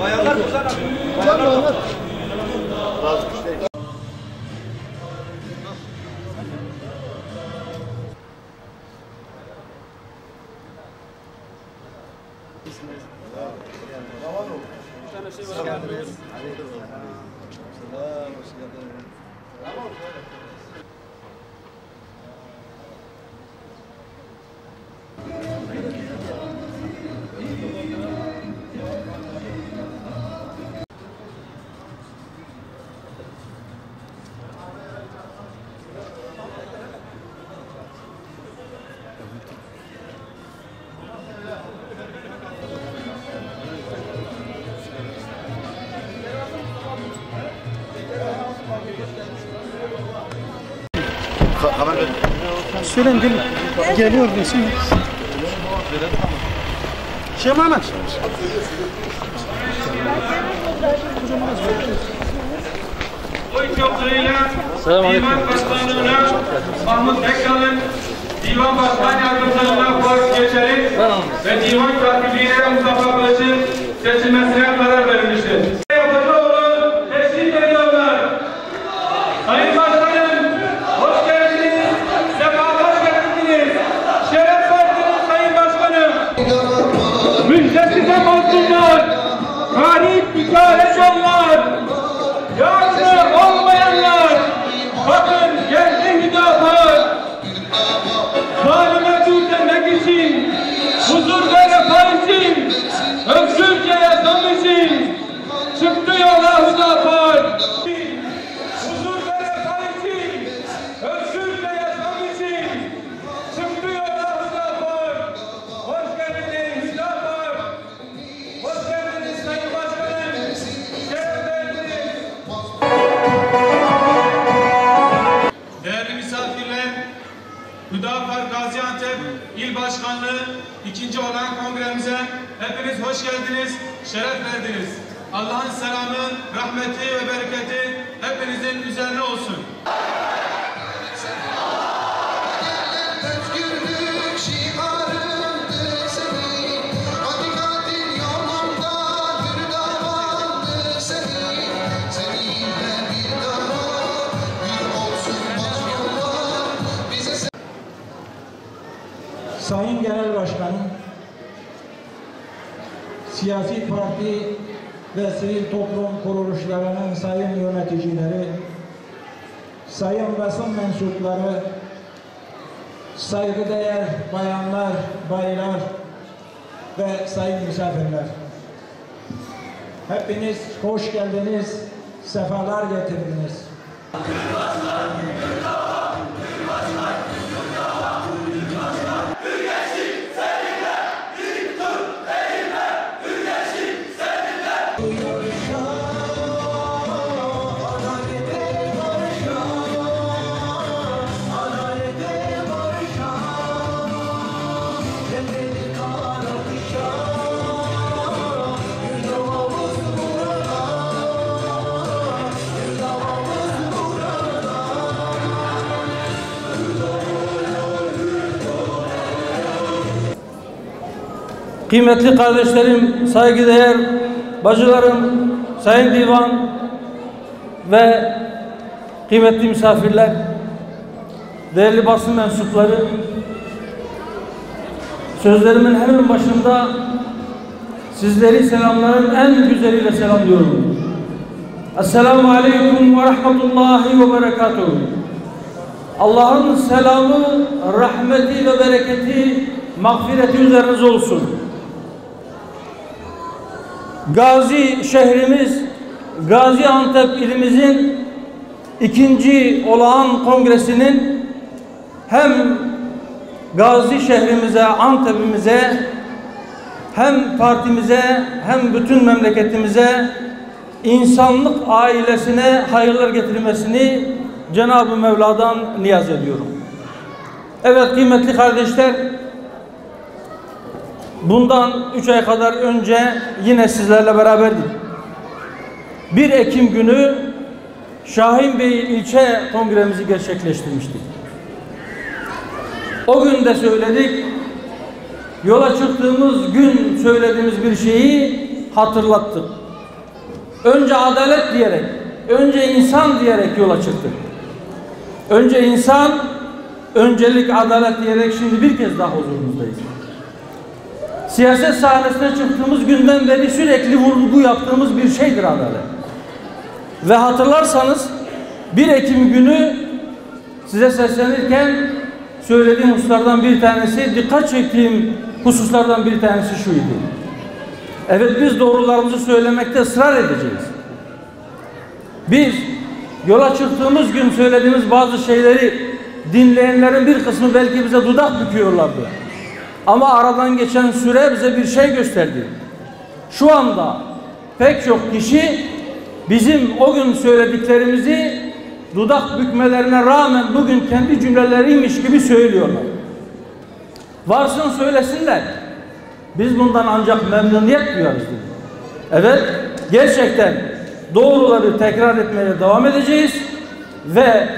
Bayanlar Ozan abi. Bayanlar. Hoş geldiniz. Söyleyin gelin. Geliyor desin. Şey Mehmet. Oy çokluğuyla Divan Başkanlığı'na Mahmut Tekkal'ın Divan Başkan Yardımcılığına borç geçerek ve Divan Katipliğine Mustafa Kılıç'ın seçilmesine karar verilmiştir. Yapıcıoğlu teşrif ediyorlar. Sayın Başkanım, hoş geldiniz, sefalar getirdiniz, şeref verdiniz Sayın Başkanım. Müjdesize mazlumlar, garip hikaye canlar, yarını olmayanlar, bakın geldi müdafaa. Zalime dur demek için, huzur ve refah için, özgürce yaşam için, çıktı yola müdafaa. Huzur ve refah için, özgürce yaşam için, çıktı yola müdafaa. Hoş geldiniz müdafaa. Hoş geldiniz Sayın Başkanım. Şeref verdiniz. Değerli misafirler, Hüdapar Gaziantep İl Başkanlığı 2. olan kongremize hepiniz hoş geldiniz, şeref verdiniz. Allah'ın selamı, rahmeti ve bereketi hepinizin üzerine olsun. Özgürlük şiarındı senin, hakikatin yolunda bir davandı senin. Seninle bir daha bir olsun mazlumlar bize. Sayın Genel Başkanım, siyasi parti ve sivil toplum kuruluşlarının sayın yöneticileri, sayın basın mensupları, saygıdeğer bayanlar, baylar ve sayın misafirler. Hepiniz hoş geldiniz, sefalar getirdiniz. Kıymetli kardeşlerim, saygıdeğer bacılarım, sayın divan ve kıymetli misafirler, değerli basın mensupları, sözlerimin hemen başında sizleri selamların en güzeliyle selamlıyorum. Esselamu Aleyküm ve Rahmetullahi ve Berekatuhu. Allah'ın selamı, rahmeti ve bereketi, mağfireti üzerinize olsun. Gazi şehrimiz, Gaziantep ilimizin 2. olağan kongresinin hem Gazi şehrimize, Antep'imize, hem partimize, hem bütün memleketimize, insanlık ailesine hayırlar getirmesini Cenab-ı Mevla'dan niyaz ediyorum. Evet kıymetli kardeşler, bundan 3 ay kadar önce yine sizlerle beraberdik. 1 Ekim günü Şahinbey ilçe kongremizi gerçekleştirmiştik. O gün de söyledik, yola çıktığımız gün söylediğimiz bir şeyi hatırlattık. önce adalet diyerek, önce insan diyerek yola çıktık. Önce insan, öncelik adalet diyerek şimdi bir kez daha huzurunuzdayız. Siyaset sahnesine çıktığımız günden beri sürekli vurgu yaptığımız bir şeydir adalet. Ve hatırlarsanız 1 Ekim günü size seslenirken söylediğim hususlardan bir tanesi, dikkat çektiğim hususlardan bir tanesi şuydu. Evet, biz doğrularımızı söylemekte ısrar edeceğiz. Biz yola çıktığımız gün söylediğimiz bazı şeyleri dinleyenlerin bir kısmı belki bize dudak büküyorlardı. Ama aradan geçen süre bize bir şey gösterdi. Şu anda pek çok kişi bizim o gün söylediklerimizi dudak bükmelerine rağmen bugün kendi cümleleriymiş gibi söylüyorlar. Varsın söylesinler. Biz bundan ancak memnuniyet duyarız. Evet, gerçekten doğruları tekrar etmeye devam edeceğiz ve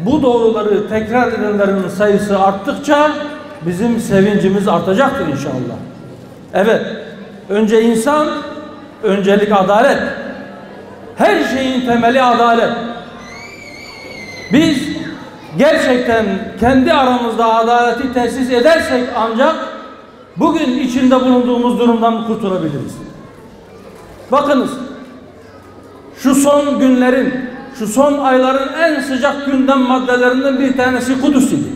bu doğruları tekrar edenlerin sayısı arttıkça bizim sevincimiz artacaktır inşallah. Evet, önce insan, öncelik adalet. Her şeyin temeli adalet. Biz gerçekten kendi aramızda adaleti tesis edersek ancak bugün içinde bulunduğumuz durumdan kurtulabiliriz. Bakınız, şu son günlerin, şu son ayların en sıcak gündem maddelerinden bir tanesi Kudüs idi.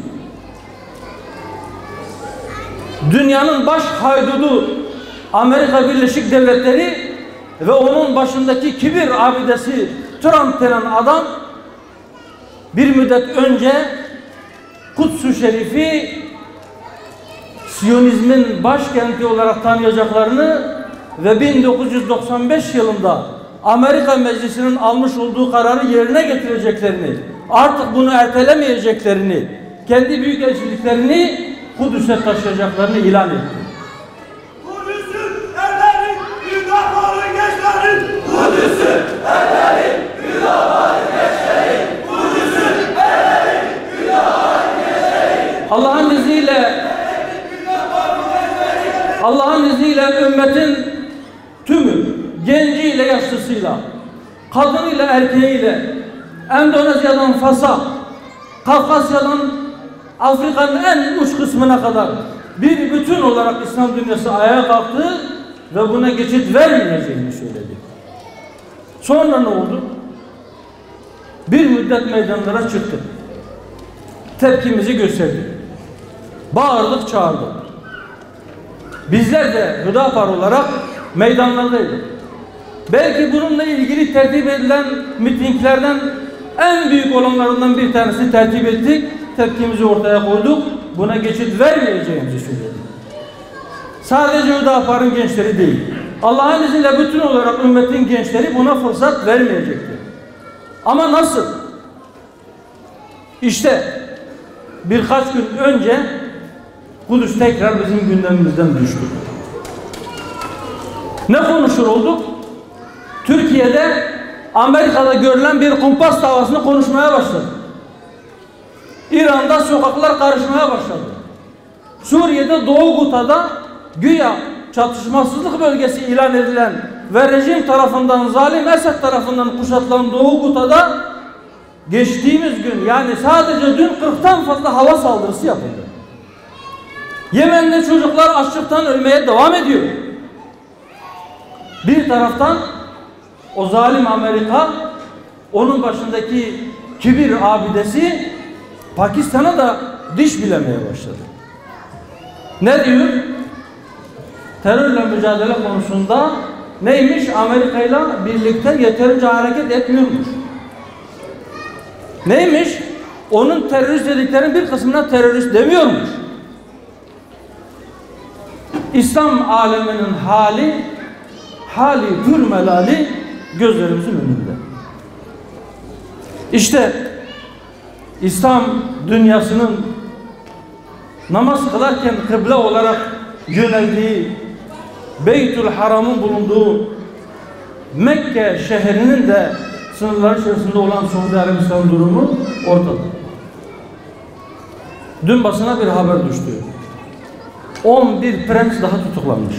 Dünyanın baş haydudu Amerika Birleşik Devletleri ve onun başındaki kibir abidesi Trump denen adam bir müddet önce Kuds-ı Şerif'i Siyonizmin başkenti olarak tanıyacaklarını ve 1995 yılında Amerika Meclisi'nin almış olduğu kararı yerine getireceklerini, artık bunu ertelemeyeceklerini, kendi büyükelçiliklerini Kudüs'e taşıyacaklarını ilan etti. Kudüs'ün erleri, müdafaa gençleri. Kudüs'ün erleri, müdafaa gençleri. Kudüs'ün erleri, müdafaa gençleri. Allah'ın izniyle ümmetin tümü, genciyle yaşlısıyla, kadınıyla erkeğiyle, Endonezya'dan Fas'a, Kafkasya'dan Afrika'nın en uç kısmına kadar bir bütün olarak İslam dünyası ayağa kalktı ve buna geçit vermeyeceğini söyledi. Sonra ne oldu? Bir müddet meydanlara çıktık. Tepkimizi gösterdik. Bağırdık, çağırdık. Bizler de Hüdapar olarak meydanlardaydık. Belki bununla ilgili tertip edilen mitinglerden en büyük olanlarından bir tanesi tertip ettik. Tepkimizi ortaya koyduk. Buna geçit vermeyeceğimizi söyledik. Sadece Hüdapar'ın gençleri değil. Allah'ın izniyle bütün olarak ümmetin gençleri buna fırsat vermeyecektir. Ama nasıl? İşte birkaç gün önce Kudüs tekrar bizim gündemimizden düştü. Ne konuşur olduk? Türkiye'de Amerika'da görülen bir kumpas davasını konuşmaya başladı. İran'da sokaklar karışmaya başladı. Suriye'de Doğu Guta'da güya çatışmasızlık bölgesi ilan edilen ve rejim tarafından, zalim Esed tarafından kuşatılan Doğu Guta'da geçtiğimiz gün, yani sadece dün 40'tan fazla hava saldırısı yapıldı. Yemen'de çocuklar açlıktan ölmeye devam ediyor. Bir taraftan o zalim Amerika, onun başındaki kibir abidesi Pakistan'a da diş bilemeye başladı. Ne diyor? Terörle mücadele konusunda neymiş? Amerika ile birlikte yeterince hareket etmiyormuş. Neymiş? Onun terörist dediklerinin bir kısmına terörist demiyormuş. İslam aleminin hali pürmelali gözlerimizin önünde. İşte İslam dünyasının namaz kılarken kıble olarak yöneldiği, Beytül Haram'ın bulunduğu Mekke şehrinin de sınırları içerisinde olan Suudi Arabistan durumu ortada. Dün basına bir haber düştü. 11 prens daha tutuklanmış.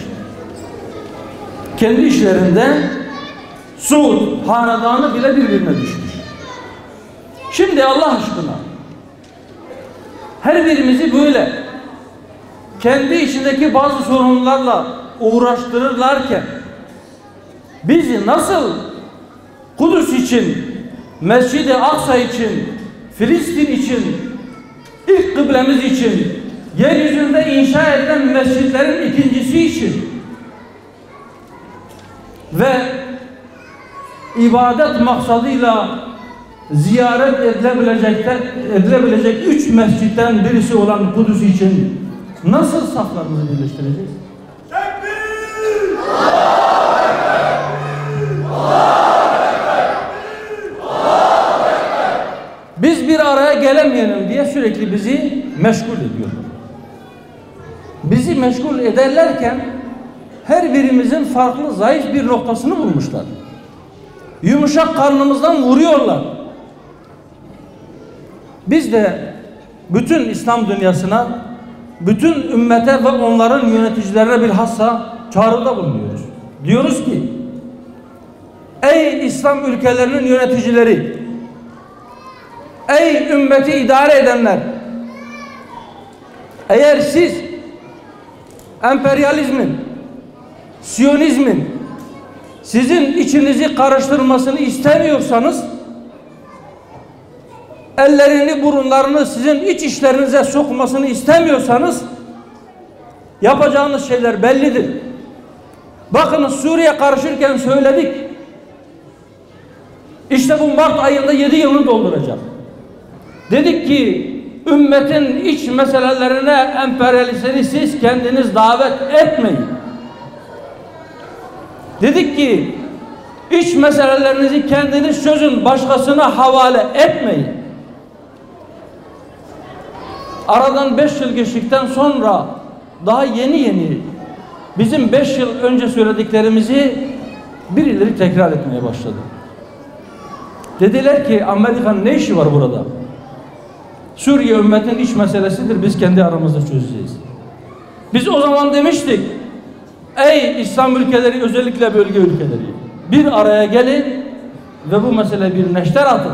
Kendi işlerinde Suud hanedanı bile birbirine düşmüş. Şimdi Allah aşkına her birimizi böyle kendi içindeki bazı sorunlarla uğraştırırlarken bizi nasıl Kudüs için, Mescid-i Aksa için, Filistin için, ilk kıblemiz için, yeryüzünde inşa edilen mescitlerin ikincisi için ve ibadet maksadıyla ziyaret edilebilecek 3 mescitten birisi olan Kudüs için nasıl saflarımızı birleştireceğiz? Biz bir araya gelemeyelim diye sürekli bizi meşgul ediyorlar. Bizi meşgul ederlerken her birimizin farklı zayıf bir noktasını bulmuşlar. Yumuşak karnımızdan vuruyorlar. Biz de bütün İslam dünyasına, bütün ümmete ve onların yöneticilerine bilhassa çağrıda bulunuyoruz. Diyoruz ki, ey İslam ülkelerinin yöneticileri, ey ümmeti idare edenler, eğer siz emperyalizmin, Siyonizmin sizin içinizi karıştırmasını istemiyorsanız, ellerini burunlarını sizin iç işlerinize sokmasını istemiyorsanız, yapacağınız şeyler bellidir. Bakınız, Suriye karışırken söyledik. İşte bu Mart ayında 7 yılını dolduracak. Dedik ki ümmetin iç meselelerine emperyalistleri siz kendiniz davet etmeyin. Dedik ki iç meselelerinizi kendiniz çözün, başkasına havale etmeyin. Aradan 5 yıl geçtikten sonra daha yeni bizim 5 yıl önce söylediklerimizi birileri tekrar etmeye başladı. Dediler ki Amerika'nın ne işi var burada? Suriye ümmetin iç meselesidir, biz kendi aramızda çözeceğiz. Biz o zaman demiştik, ey İslam ülkeleri, özellikle bölge ülkeleri, bir araya gelin ve bu mesele bir neşter atın,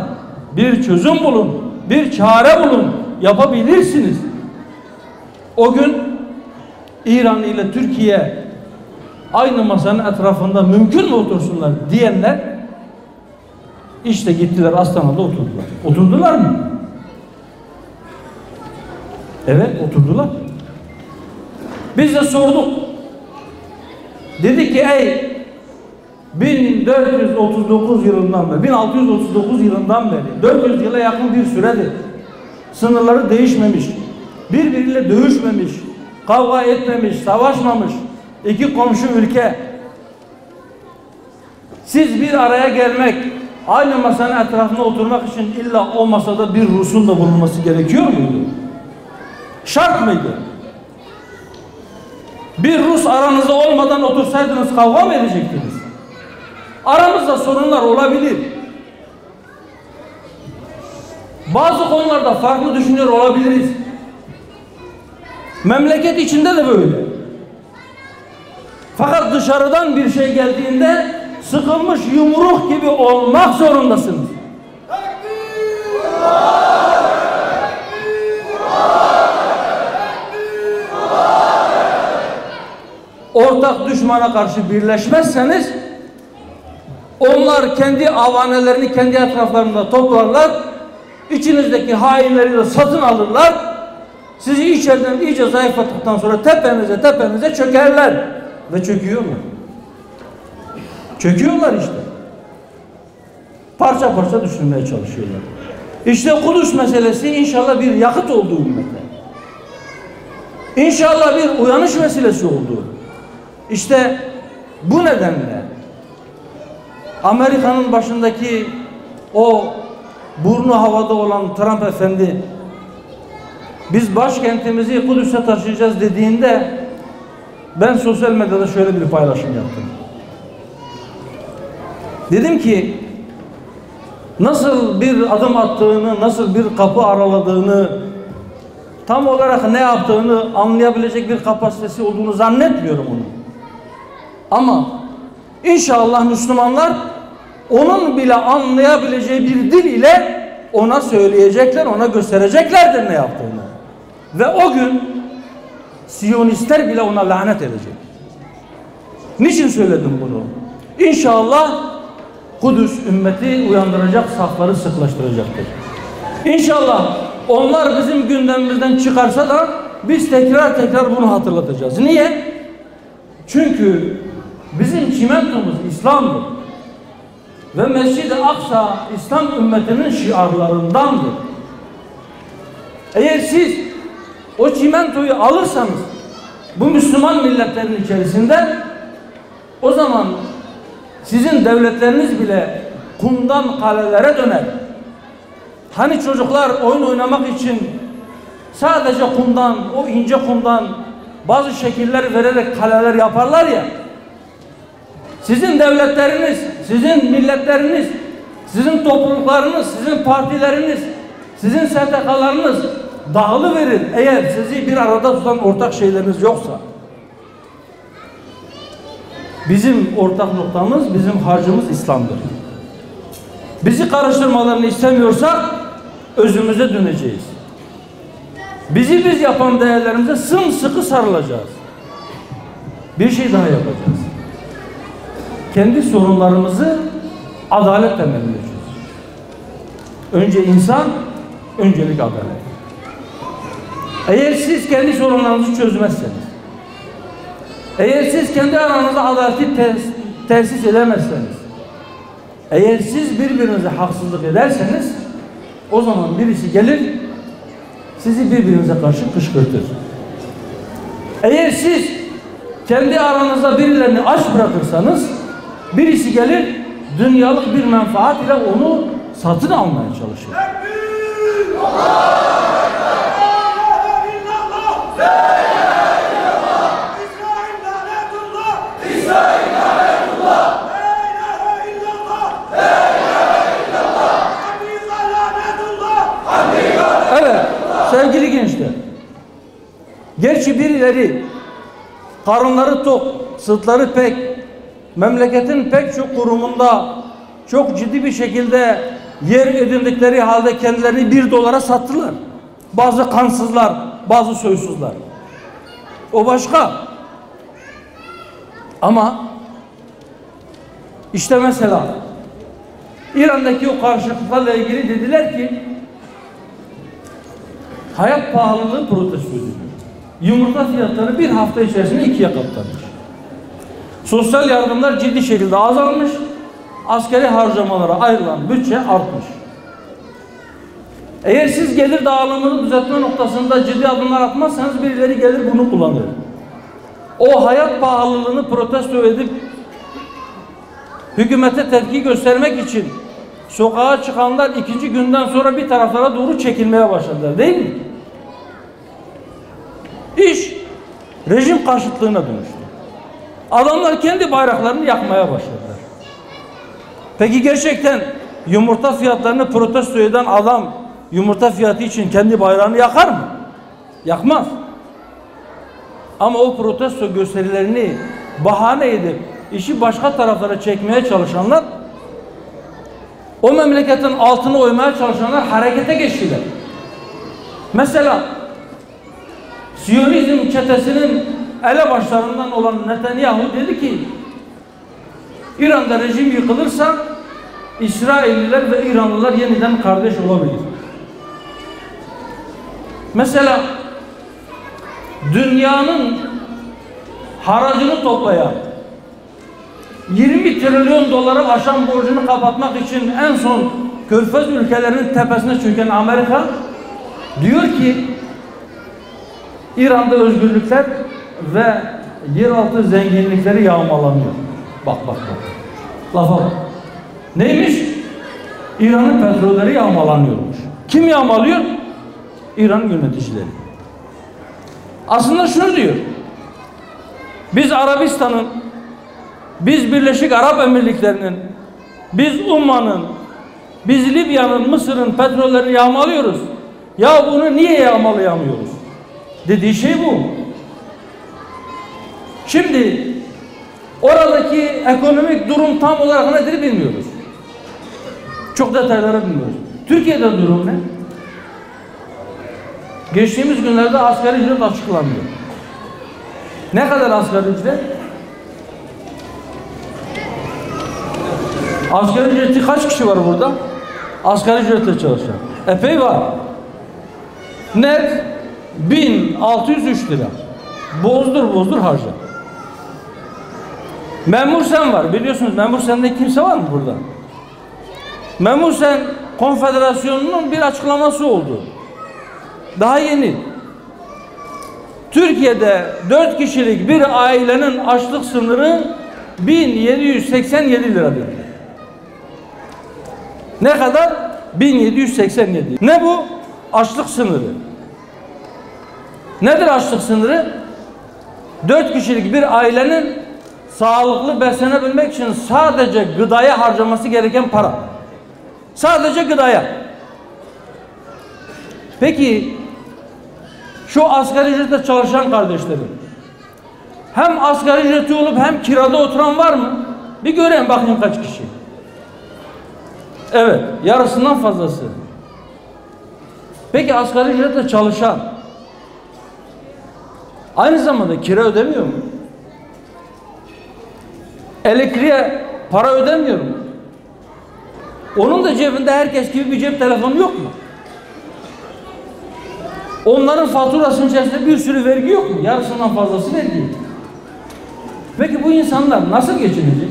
bir çözüm bulun, bir çare bulun, yapabilirsiniz. O gün İran ile Türkiye aynı masanın etrafında mümkün mü otursunlar diyenler işte gittiler Astana'da oturdular. Oturdular mı? Evet, oturdular. Biz de sorduk. Dedik ki ey 1439 yılından beri, 1639 yılından beri 400 yıla yakın bir süredir sınırları değişmemiş, birbiriyle dövüşmemiş, kavga etmemiş, savaşmamış iki komşu ülke. Siz bir araya gelmek, aynı masanın etrafında oturmak için illa o masada bir Rus'un da bulunması gerekiyor muydu? Şart mıydı? Bir Rus aranızda olmadan otursaydınız kavga mı edecektiniz? Aramızda sorunlar olabilir. Bazı konularda farklı düşünüyor olabiliriz. Memleket içinde de böyle. Fakat dışarıdan bir şey geldiğinde sıkılmış yumruk gibi olmak zorundasınız. Ortak düşmana karşı birleşmezseniz onlar kendi avanelerini kendi etraflarında toplarlar, içinizdeki hainleri de satın alırlar, sizi içeriden iyice zayıflattıktan sonra tepenize çökerler ve çöküyorlar. Çöküyorlar işte. Parça parça düşürmeye çalışıyorlar. İşte Kudüs meselesi inşallah bir yakıt oldu ümmete. İnşallah bir uyanış meselesi oldu. İşte bu nedenle Amerika'nın başındaki o burnu havada olan Trump efendi biz başkentimizi Kudüs'e taşıyacağız dediğinde ben sosyal medyada şöyle bir paylaşım yaptım. Dedim ki nasıl bir adım attığını, nasıl bir kapı araladığını, tam olarak ne yaptığını anlayabilecek bir kapasitesi olduğunu zannetmiyorum onun. Ama inşallah Müslümanlar onun bile anlayabileceği bir dil ile ona söyleyecekler, ona göstereceklerdir ne yaptığını. Ve o gün Siyonistler bile ona lanet edecek. Niçin söyledim bunu? İnşallah Kudüs ümmeti uyandıracak, safları sıklaştıracaktır. İnşallah onlar bizim gündemimizden çıkarsa da biz tekrar bunu hatırlatacağız. Niye? Çünkü bizim çimentomuz İslam'dır. Ve Mescid-i Aksa İslam ümmetinin şiarlarındandır. Eğer siz o çimentoyu alırsanız bu Müslüman milletlerin içerisinde, o zaman sizin devletleriniz bile kumdan kalelere döner. Hani çocuklar oyun oynamak için sadece kumdan, o ince kumdan bazı şekiller vererek kaleler yaparlar ya. Sizin devletleriniz, sizin milletleriniz, sizin topluluklarınız, sizin partileriniz, sizin STK'larınız dağılıverir eğer sizi bir arada tutan ortak şeyleriniz yoksa. Bizim ortak noktamız, bizim harcımız İslam'dır. Bizi karıştırmalarını istemiyorsak özümüze döneceğiz. Bizi biz yapan değerlerimize sımsıkı sarılacağız. Bir şey daha yapacağız. Kendi sorunlarımızı adalet temeline çözeceğiz. Önce insan, öncelik adalet. Eğer siz kendi sorunlarınızı çözmezseniz, eğer siz kendi aranızda adaleti tesis edemezseniz, eğer siz birbirinize haksızlık ederseniz, o zaman birisi gelir sizi birbirinize karşı kışkırtır. Eğer siz kendi aranızda birilerini aç bırakırsanız, birisi gelir dünyalık bir menfaat ile onu satın almaya çalışır. Evet sevgili gençler, gerçi birileri karınları tok, sırtları pek, memleketin pek çok kurumunda çok ciddi bir şekilde yer edindikleri halde kendilerini $1 sattılar. Bazı kansızlar, bazı soysuzlar. O başka. Ama işte mesela İran'daki o karşıtlıklarla ilgili dediler ki hayat pahalılığı protesto ediliyor. Yumurta fiyatları bir hafta içerisinde 2'ye katlanmış. Sosyal yardımlar ciddi şekilde azalmış. Askeri harcamalara ayrılan bütçe artmış. Eğer siz gelir dağılımını düzeltme noktasında ciddi adımlar atmazsanız birileri gelir bunu kullanır. O hayat pahalılığını protesto edip hükümete tepki göstermek için sokağa çıkanlar ikinci günden sonra bir taraflara doğru çekilmeye başladılar, değil mi? İş rejim karşıtlığına dönüştü. Adamlar kendi bayraklarını yakmaya başladılar. Peki gerçekten yumurta fiyatlarını protesto eden adam yumurta fiyatı için kendi bayrağını yakar mı? Yakmaz. Ama o protesto gösterilerini bahane edip işi başka taraflara çekmeye çalışanlar, o memleketin altını oymaya çalışanlar harekete geçtiler. Mesela Siyonizm çetesinin elebaşlarından olan Netanyahu dedi ki İran'da rejim yıkılırsa İsrailliler ve İranlılar yeniden kardeş olabilir. Mesela dünyanın haracını toplayan 20 trilyon doları aşan borcunu kapatmak için en son Körfez ülkelerinin tepesine çöken Amerika diyor ki İran'da özgürlükler ve yeraltı zenginlikleri yağmalanıyor. Bak. Lafa bak. Neymiş? İran'ın petrolleri yağmalanıyormuş. Kim yağmalıyor? İran yöneticileri. Aslında şunu diyor. Biz Arabistan'ın, biz Birleşik Arap Emirlikleri'nin, biz Umman'ın, biz Libya'nın, Mısır'ın petrollerini yağmalıyoruz. Ya bunu niye yağmalayamıyoruz? Dediği şey bu. Şimdi oradaki ekonomik durum tam olarak nedir bilmiyoruz. Çok detaylara bilmiyoruz. Türkiye'de durum ne? Geçtiğimiz günlerde asgari ücret açıklandı. Ne kadar asgari ücret? Asgari ücreti kaç kişi var burada? Asgari ücretle çalışan. Epey var. Net 1603 lira. Bozdur harca. Memur sen var. Biliyorsunuz memur sende kimse var mı burada? Memur sen Konfederasyonu'nun bir açıklaması oldu. Daha yeni. Türkiye'de 4 kişilik bir ailenin açlık sınırı 1787 lira dedi. Ne kadar? 1787. Ne bu? Açlık sınırı. Nedir açlık sınırı? 4 kişilik bir ailenin sağlıklı beslenebilmek için sadece gıdaya harcaması gereken para. Sadece gıdaya. Peki şu asgari ücretle çalışan kardeşlerim, hem asgari ücreti olup hem kirada oturan var mı? Bir göreyim bakayım kaç kişi. Evet, yarısından fazlası. Peki asgari ücretle çalışan aynı zamanda kira ödemiyor mu? Elektriğe para ödemiyor mu? Onun da cebinde herkes gibi bir cep telefonu yok mu? Onların faturasının içerisinde bir sürü vergi yok mu? Yarısından fazlası vergi. Peki bu insanlar nasıl geçinecek?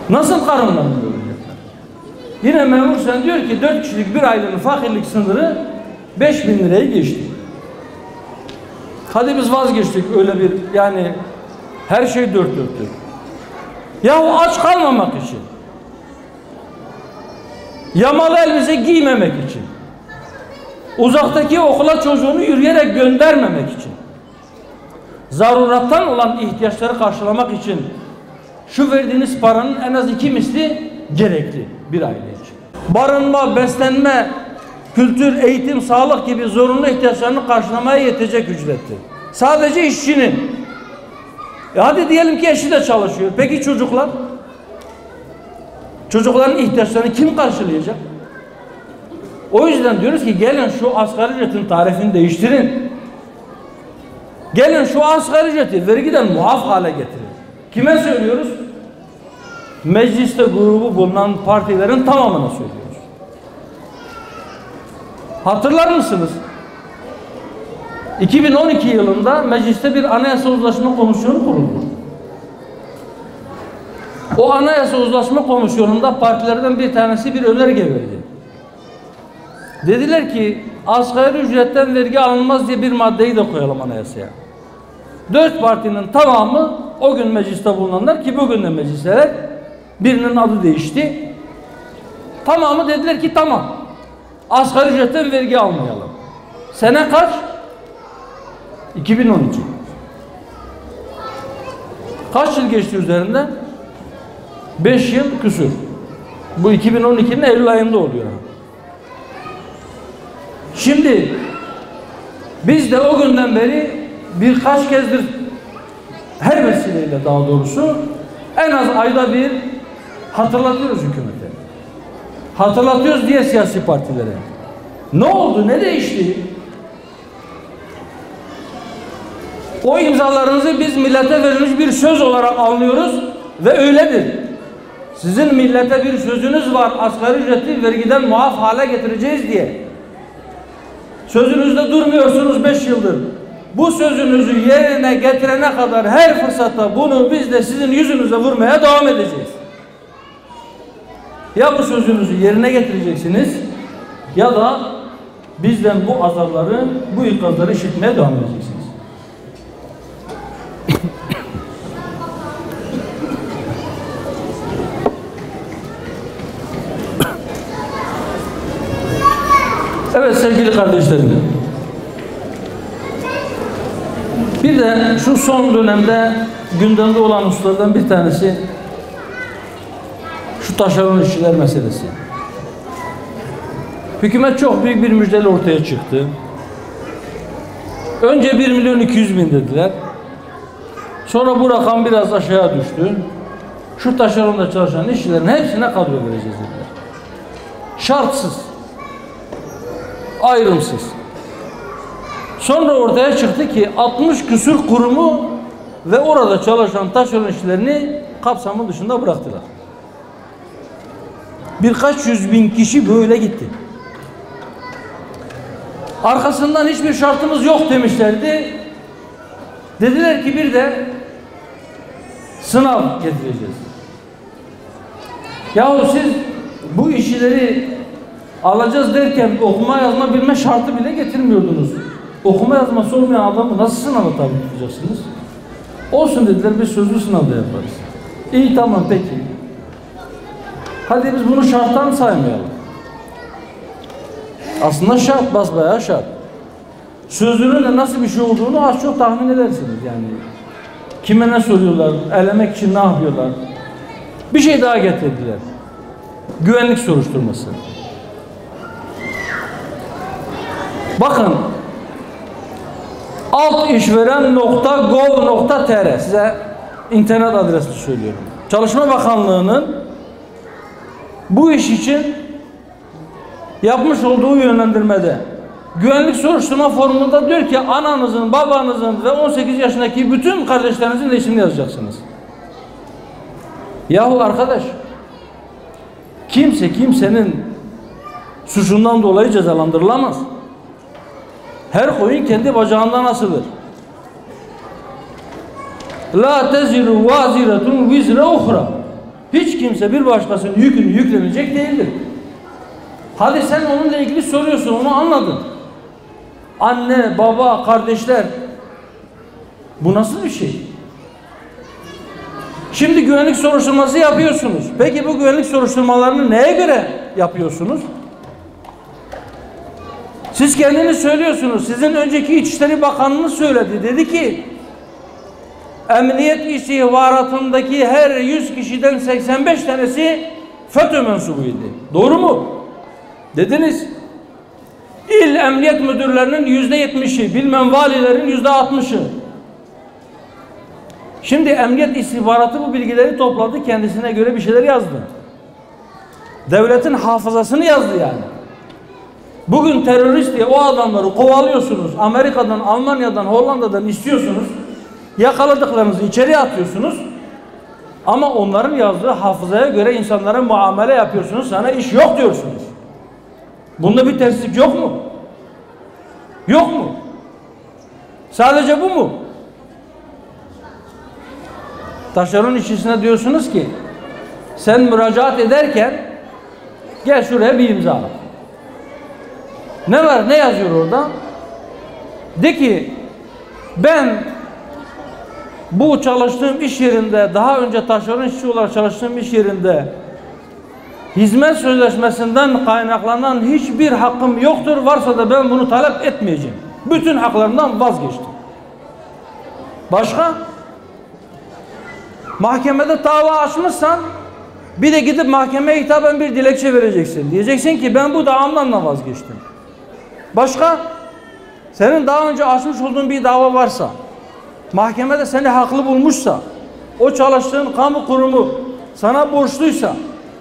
Nasıl karınlarını doyuracaklar? Yine memur sen diyor ki 4 kişilik bir ailenin fakirlik sınırı 5.000 lirayı geçti. Hadi biz vazgeçtik öyle bir, yani her şey dört dörtlük. Yahu aç kalmamak için, yamalı elbise giymemek için, uzaktaki okula çocuğunu yürüyerek göndermemek için, zarurattan olan ihtiyaçları karşılamak için şu verdiğiniz paranın en az 2 misli gerekli bir aile için. Barınma, beslenme, kültür, eğitim, sağlık gibi zorunlu ihtiyaçlarını karşılamaya yetecek ücrettir. Sadece işçinin. Hadi diyelim ki eşi de çalışıyor. Peki çocuklar? Çocukların ihtiyaçlarını kim karşılayacak? O yüzden diyoruz ki gelin şu asgari ücretin tarifini değiştirin. Gelin şu asgari ücreti vergiden muaf hale getirin. Kime söylüyoruz? Mecliste grubu bulunan partilerin tamamına söylüyoruz. Hatırlar mısınız? 2012 yılında mecliste bir anayasa uzlaşma komisyonu kuruldu. O anayasa uzlaşma komisyonunda partilerden bir tanesi bir önerge verdi. Dediler ki asgari ücretten vergi alınmaz diye bir maddeyi de koyalım anayasaya. 4 partinin tamamı, o gün mecliste bulunanlar ki bugün de meclisteler, birinin adı değişti. Tamamı dediler ki tamam. Asgari ücretten vergi almayalım. Sene kaç? 2012. Kaç yıl geçti üzerinden? 5 yıl küsur. Bu 2012'nin Eylül ayında oluyor. Şimdi biz de o günden beri birkaç kezdir, her vesileyle daha doğrusu, en az ayda bir hatırlatıyoruz hükümete. Hatırlatıyoruz diye siyasi partilere. Ne oldu? Ne değişti? O imzalarınızı biz millete verilmiş bir söz olarak anlıyoruz ve öyledir. Sizin millete bir sözünüz var, asgari ücreti vergiden muaf hale getireceğiz diye. Sözünüzde durmuyorsunuz 5 yıldır. Bu sözünüzü yerine getirene kadar her fırsatta bunu biz de sizin yüzünüze vurmaya devam edeceğiz. Ya bu sözünüzü yerine getireceksiniz ya da bizden bu azarları, bu ikazları işitmeye devam edeceksiniz. Evet sevgili kardeşlerim. Bir de şu son dönemde gündemde olan hususlardan bir tanesi şu taşeron işçiler meselesi. Hükümet çok büyük bir müjdeyle ortaya çıktı. Önce 1.200.000 dediler. Sonra bu rakam biraz aşağıya düştü. şu taşeronda çalışan işçilerin hepsine kadro vereceğiz dediler. Şartsız, ayrımsız. Sonra ortaya çıktı ki 60 küsur kurumu ve orada çalışan taşeron işçilerini kapsamı dışında bıraktılar. Birkaç yüz bin kişi böyle gitti. Arkasından hiçbir şartımız yok demişlerdi. Dediler ki bir de sınav getireceğiz. Yahu siz bu işçileri alacağız derken okuma yazma bilme şartı bile getirmiyordunuz. Okuma yazması olmayan adamı nasıl sınava tabi tutacaksınız? Olsun dediler, biz sözlü sınavda yaparız. İyi, tamam, peki. Hadi biz bunu şarttan saymayalım. Aslında şart, basbayağı şart. Sözlünün de nasıl bir şey olduğunu az çok tahmin edersiniz yani. Kime ne soruyorlar, elemek için ne yapıyorlar? Bir şey daha getirdiler. Güvenlik soruşturması. Bakın, altişveren.gov.tr, size internet adresini söylüyorum. Çalışma Bakanlığı'nın bu iş için yapmış olduğu yönlendirmede güvenlik soruşturma formunda diyor ki ananızın, babanızın ve 18 yaşındaki bütün kardeşlerinizin de ismini yazacaksınız. Yahu arkadaş, kimse kimsenin suçundan dolayı cezalandırılamaz. Her koyun kendi bacağından asılır. La teziru vaziretun vizre uhra. Hiç kimse bir başkasının yükünü yüklenecek değildir. Hadi sen onunla ilgili soruyorsun, onu anladın. Anne, baba, kardeşler. Bu nasıl bir şey? Şimdi güvenlik soruşturması yapıyorsunuz. Peki bu güvenlik soruşturmalarını neye göre yapıyorsunuz? Siz kendiniz söylüyorsunuz. Sizin önceki İçişleri Bakanınız söyledi. Dedi ki emniyet istihbaratındaki her 100 kişiden 85 tanesi FETÖ mensubuydu. Doğru mu? Dediniz. İl emniyet müdürlerinin %70'i, bilmem valilerin %60'ı. Şimdi emniyet istihbaratı bu bilgileri topladı, kendisine göre bir şeyler yazdı. Devletin hafızasını yazdı yani. Bugün terörist diye o adamları kovalıyorsunuz. Amerika'dan, Almanya'dan, Hollanda'dan istiyorsunuz. Yakaladıklarınızı içeriye atıyorsunuz. Ama onların yazdığı hafızaya göre insanlara muamele yapıyorsunuz. Sana iş yok diyorsunuz. Bunda bir terslik yok mu? Yok mu? Sadece bu mu? Taşeron işçisine diyorsunuz ki sen müracaat ederken gel şuraya bir imza at. Ne var? Ne yazıyor orada? De ki ben bu çalıştığım iş yerinde, daha önce taşeron işçi olarak çalıştığım iş yerinde hizmet sözleşmesinden kaynaklanan hiçbir hakkım yoktur. Varsa da ben bunu talep etmeyeceğim. Bütün haklarımdan vazgeçtim. Başka? Mahkemede dava açmışsan bir de gidip mahkemeye hitaben bir dilekçe vereceksin. Diyeceksin ki ben bu davamdan da vazgeçtim. Başka? Senin daha önce açmış olduğun bir dava varsa, mahkemede seni haklı bulmuşsa, o çalıştığın kamu kurumu sana borçluysa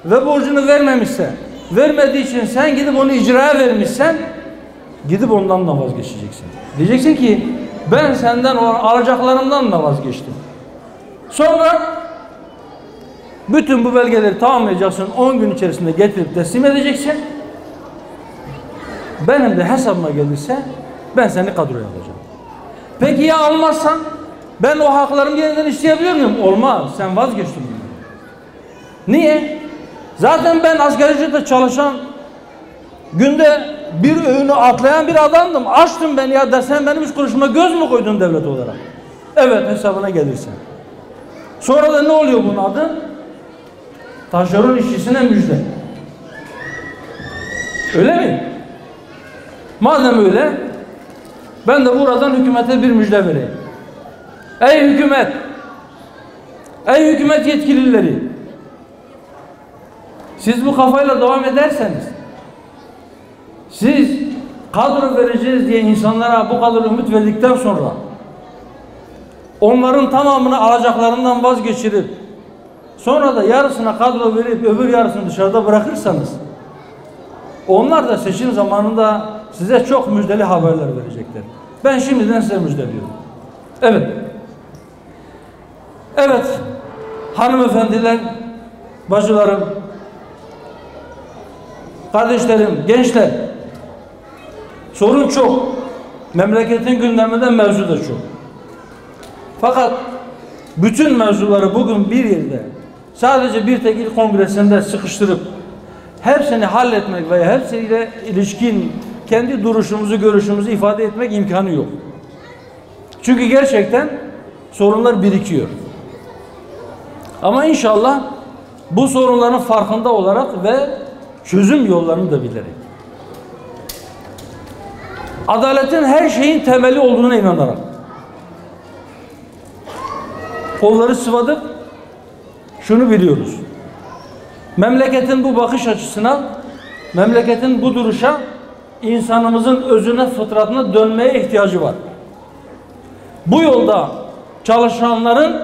ve borcunu vermemişse, vermediği için sen gidip onu icraya vermişsen, gidip ondan da vazgeçeceksin. Diyeceksin ki ben senden alacaklarımdan da vazgeçtim. Sonra bütün bu belgeleri tamamlayacaksın, 10 gün içerisinde getirip teslim edeceksin. Benim de hesabıma gelirse ben seni kadroya alacağım. Peki ya almazsan ben o haklarımı yeniden isteyebilir miyim? Olmaz. Sen vazgeçtin bundan. Niye? Zaten ben asgari ücretle çalışan, günde bir öğünü atlayan bir adamdım. Açtım ben ya da sen benim 3 kuruşuma göz mü koydun devlet olarak? Evet, hesabına gelirsen. Sonra da ne oluyor bunun adı? Taşeron işçisine müjde. Öyle mi? Madem öyle, ben de buradan hükümete bir müjde vereyim. Ey hükümet! Ey hükümet yetkilileri! Siz bu kafayla devam ederseniz, siz kadro vereceğiz diye insanlara bu kadar ümit verdikten sonra onların tamamını alacaklarından vazgeçirip sonra da yarısına kadro verip öbür yarısını dışarıda bırakırsanız onlar da seçim zamanında size çok müjdeli haberler verecekler. Ben şimdiden size müjdeliyorum. Evet. Evet. Hanımefendiler, bacılarım, kardeşlerim, gençler, sorun çok. Memleketin gündeminde mevzu da çok. Fakat bütün mevzuları bugün bir yerde sadece bir tek il kongresinde sıkıştırıp hepsini halletmek veya hepsiyle ilişkin kendi duruşumuzu, görüşümüzü ifade etmek imkanı yok. Çünkü gerçekten sorunlar birikiyor. Ama inşallah bu sorunların farkında olarak ve çözüm yollarını da bilerek, adaletin her şeyin temeli olduğuna inanarak kolları sıvadık, şunu biliyoruz. Memleketin bu bakış açısına, memleketin bu duruşa, insanımızın özüne, fıtratına dönmeye ihtiyacı var. Bu yolda çalışanların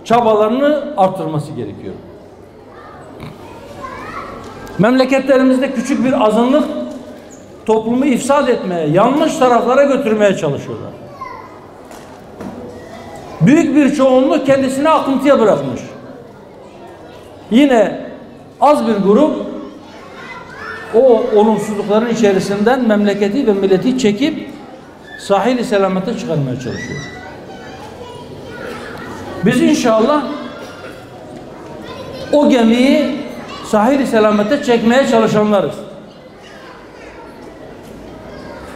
çabalarını arttırması gerekiyor. Memleketlerimizde küçük bir azınlık toplumu ifsad etmeye, yanlış taraflara götürmeye çalışıyorlar. Büyük bir çoğunluk kendisini akıntıya bırakmış. Yine az bir grup o olumsuzlukların içerisinden memleketi ve milleti çekip sahil-i selamete çıkarmaya çalışıyor. Biz inşallah o gemiyi sahil-i selamete çekmeye çalışanlarız.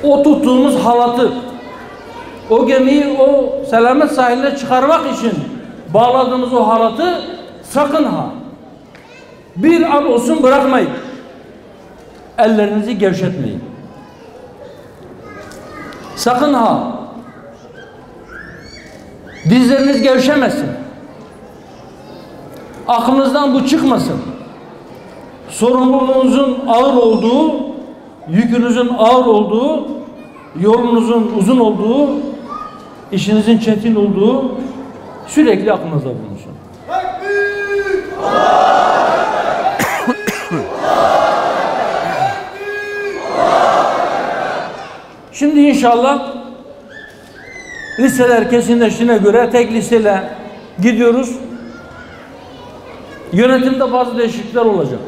O tuttuğumuz halatı, o gemiyi o selamet sahiline çıkarmak için bağladığımız o halatı sakın ha bir an olsun bırakmayın. Ellerinizi gevşetmeyin. Sakın ha dizleriniz gevşemesin. Aklınızdan bu çıkmasın. Sorumluluğunuzun ağır olduğu, yükünüzün ağır olduğu, yolunuzun uzun olduğu, işinizin çetin olduğu sürekli aklınızda bulunsun. Şimdi inşallah listeler kesinleştiğine göre tek listeyle gidiyoruz. Yönetimde bazı değişiklikler olacak.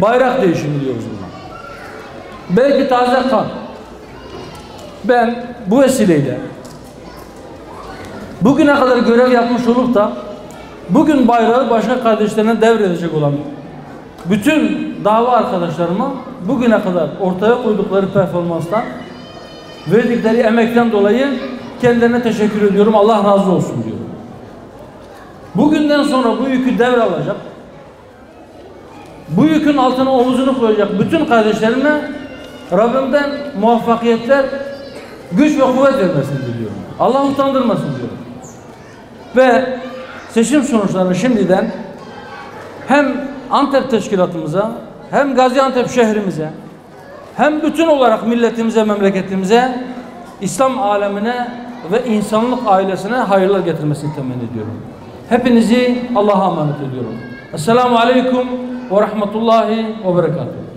Bayrak değişimi diyoruz buna. Belki taze kan. Ben bu vesileyle bugüne kadar görev yapmış olup da bugün bayrağı başka kardeşlerine devredecek olan bütün dava arkadaşlarıma bugüne kadar ortaya koydukları performanstan, verdikleri emekten dolayı kendilerine teşekkür ediyorum. Allah razı olsun diyorum. Bugünden sonra bu yükü devralacak, bu yükün altına omuzunu koyacak bütün kardeşlerime Rabbimden muvaffakiyetler, güç ve kuvvet vermesini diliyorum. Allah utandırmasın diyorum. Ve seçim sonuçlarını şimdiden hem Antep teşkilatımıza, hem Gaziantep şehrimize, hem bütün olarak milletimize, memleketimize, İslam alemine ve insanlık ailesine hayırlar getirmesini temenni ediyorum. Hepinizi Allah'a emanet ediyorum. Esselamu Aleyküm ve Rahmetullahi ve Berekatuhu.